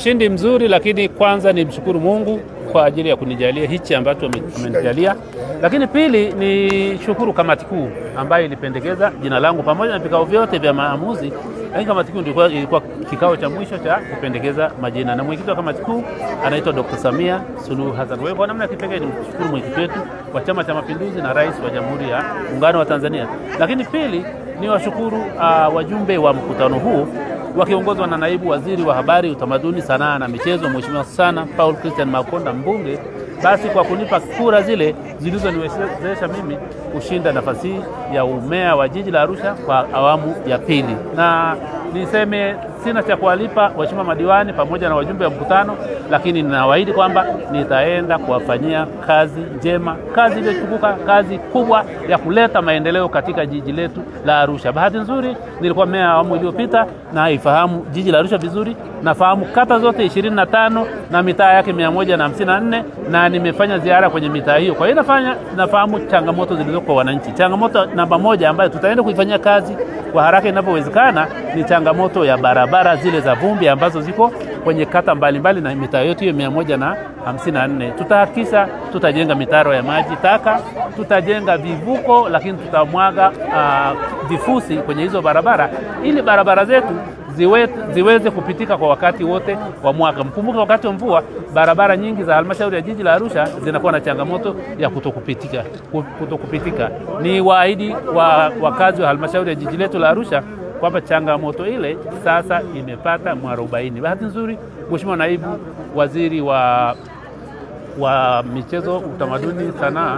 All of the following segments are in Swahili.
Ushindi mzuri, lakini kwanza ni mshukuru Mungu kwa ajili ya kunijalia hichi ambacho amenijalia. Lakini pili ni shukuru kamati kuu ambayo ilipendekeza jina langu pamoja na vikao vyote vya maamuzi. Lakini kamati kuu ilikuwa kikao cha mwisho cha kupendekeza majina, na mwenyekiti wa kamati kuu anaitwa Dr. Samia Suluhu Hassan. Kwa namna ya kipekee ni mshukuru mwenyekiti wetu wa Chama cha Mapinduzi na Rais wa Jamhuri ya Muungano wa Tanzania. Lakini pili ni washukuru wajumbe wa mkutano huu wakiongozwa na naibu waziri wa habari, utamaduni, sanaa na michezo, Mheshimiwa sana Paul Christian Makonda mbunge, basi kwa kunipa kura zile zilizoniwezesha mimi kushinda nafasi ya umea wa jiji la Arusha kwa awamu ya pili. Na niseme sina cha kuwalipa waheshimiwa madiwani pamoja na wajumbe wa mkutano, lakini ninawaahidi kwamba nitaenda kuwafanyia kazi njema, kazi iliyotukuka, kazi kubwa ya kuleta maendeleo katika jiji letu la Arusha. Bahati nzuri nilikuwa meya awamu iliyopita na ifahamu jiji la Arusha vizuri, nafahamu kata zote 25 na mitaa yake 154, na nimefanya ziara kwenye mitaa hiyo. Kwa hiyo nafahamu changamoto zilizoko kwa wananchi. Changamoto namba moja ambayo tutaenda kuifanyia kazi kwa haraka inapowezekana ni changamoto ya barabara zile za vumbi ambazo ziko kwenye kata mbalimbali na mitaa yote hiyo 154. Tutahakikisha tutajenga mitaro ya maji taka, tutajenga vivuko, lakini tutamwaga vifusi kwenye hizo barabara ili barabara zetu ziweze kupitika kwa wakati wote wa mwaka. Mkumbuke wakati wa mvua barabara nyingi za halmashauri ya jiji la Arusha zinakuwa na changamoto ya kutokupitika. Ni waahidi wakazi wa halmashauri ya jiji letu la Arusha kwamba changamoto ile sasa imepata mwarobaini. Bahati nzuri Mheshimiwa naibu waziri wa michezo, utamaduni, sanaa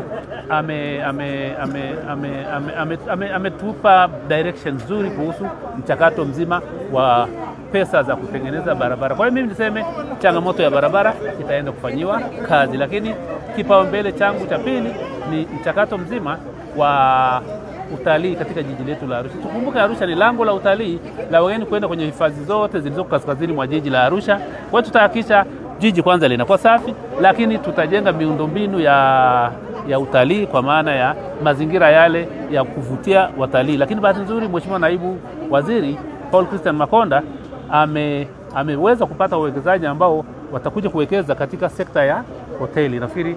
ametupa direction nzuri kuhusu mchakato mzima wa pesa za kutengeneza barabara. Kwa hiyo mimi niseme changamoto ya barabara itaenda kufanyiwa kazi, lakini kipaumbele changu cha pili ni mchakato mzima wa utalii katika jiji letu la Arusha. Tukumbuke Arusha ni lango la utalii la wageni kwenda kwenye hifadhi zote zilizoko kaskazini mwa jiji la Arusha. Kwa hiyo tutahakikisha jiji kwanza linakuwa safi, lakini tutajenga miundombinu ya utalii kwa maana ya mazingira yale ya kuvutia watalii. Lakini bahati nzuri Mheshimiwa naibu waziri Paul Christian Makonda ameweza kupata uwekezaji ambao watakuja kuwekeza katika sekta ya hoteli. Nafikiri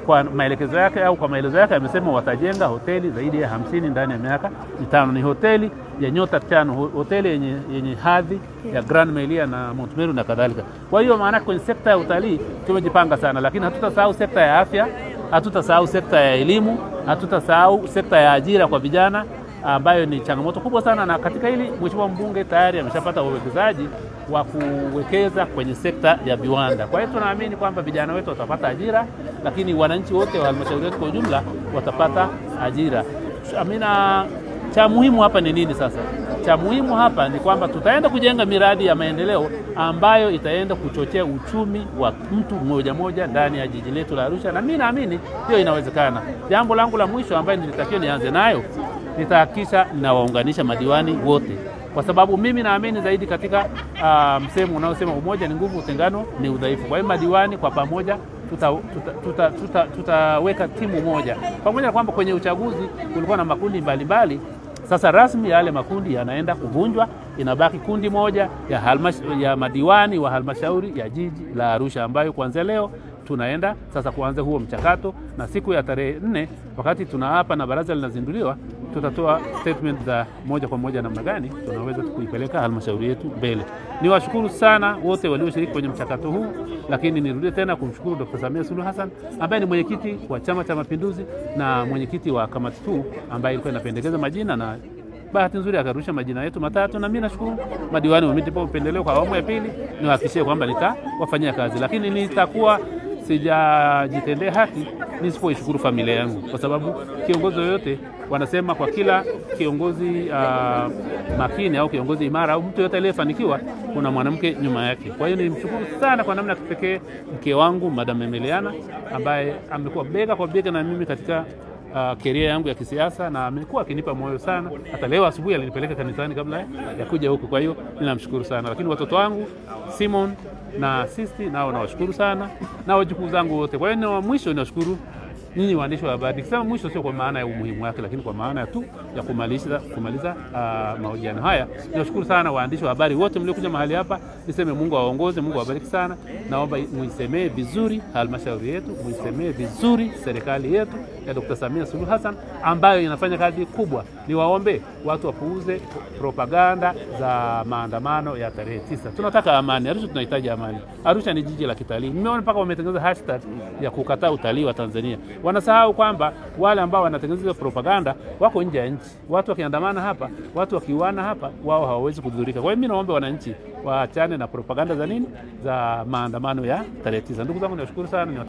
kwa maelekezo yake au kwa maelezo yake amesema watajenga hoteli zaidi ya 50 ndani ya miaka 5. Ni hoteli ya nyota 5, hoteli yenye hadhi ya Grand Melia na Mount Meru na kadhalika. Kwa hiyo maana kwenye sekta ya utalii tumejipanga sana, lakini hatutasahau sekta ya afya, hatutasahau sekta ya elimu, hatutasahau sekta ya ajira kwa vijana ambayo ni changamoto kubwa sana. Na katika hili Mheshimiwa mbunge tayari ameshapata uwekezaji wa kuwekeza kwenye sekta ya viwanda. Kwa hiyo tunaamini kwamba vijana wetu watapata ajira, lakini wananchi wote wa halmashauri yetu kwa ujumla watapata ajira. Amina, cha muhimu hapa ni nini sasa? Cha muhimu hapa ni kwamba tutaenda kujenga miradi ya maendeleo ambayo itaenda kuchochea uchumi wa mtu mmoja mmoja ndani ya jiji letu la Arusha, na mimi naamini hiyo inawezekana. Jambo langu la mwisho ambayo nilitakiwa nianze nayo, nitahakikisha ninawaunganisha madiwani wote, kwa sababu mimi naamini zaidi katika msemo unaosema umoja ni nguvu, utengano ni udhaifu. Kwa hiyo madiwani kwa pamoja tutaweka timu moja, pamoja na kwamba kwenye uchaguzi kulikuwa na makundi mbalimbali. Sasa rasmi yale makundi yanaenda kuvunjwa, inabaki kundi moja ya madiwani wa halmashauri ya jiji la Arusha, ambayo kuanzia leo tunaenda sasa kuanza huo mchakato, na siku ya tarehe 4 wakati tunaapa na baraza linazinduliwa tutatoa statement za moja kwa moja namna gani tunaweza kuipeleka halmashauri yetu mbele. Niwashukuru sana wote walioshiriki kwenye mchakato huu, lakini nirudie tena kumshukuru Dr. Samia Suluhu Hassan ambaye ni mwenyekiti wa Chama cha Mapinduzi na mwenyekiti wa kamati kuu ambaye ilikuwa inapendekeza majina, na bahati nzuri akarusha majina yetu matatu. Na mimi nashukuru madiwani wamenipa upendeleo kwa awamu ya pili, niwahakikishie kwamba nitawafanyia kazi, lakini nitakuwa sijajitendea haki nisipoishukuru familia yangu, kwa sababu kiongozi yoyote wanasema kwa kila kiongozi makini au kiongozi imara au mtu yote aliyefanikiwa kuna mwanamke nyuma yake. Kwa hiyo nimshukuru sana kwa namna kipekee mke wangu Madam Emeliana ambaye amekuwa bega kwa bega na mimi katika career yangu ya kisiasa, na amekuwa akinipa moyo sana. Hata leo asubuhi alinipeleka kanisani kabla ya kuja huku. Kwa hiyo ninamshukuru sana. Lakini watoto wangu Simon na Sisti nao nawashukuru sana, na wajukuu zangu wote. Kwa hiyo mwisho ninashukuru nyinyi waandishi wa habari. Nikisema mwisho sio kwa maana ya umuhimu wake, lakini kwa maana tu ya kumaliza mahojiano haya. Nashukuru sana waandishi wa habari wote mliokuja mahali hapa. Niseme Mungu awaongoze, Mungu awabariki sana. Naomba muisemee vizuri halmashauri yetu, muisemee vizuri serikali yetu ya Dr. Samia Suluhu Hassan ambayo inafanya kazi kubwa. Niwaombe watu wapuuze propaganda za maandamano ya tarehe 9. Tunataka amani. Arusha tunahitaji amani. Arusha ni jiji la kitalii. Nimeona mpaka wametengeneza hashtag ya kukataa utalii wa Tanzania. Wanasahau kwamba wale ambao wanatengeneza propaganda wako nje ya nchi. Watu wakiandamana hapa, watu wakiuana hapa, wao hawawezi kudhurika. Kwa hiyo mimi naomba wananchi waachane na propaganda za nini? Za maandamano ya tarehe 9. Ndugu zangu, niwashukuru sana.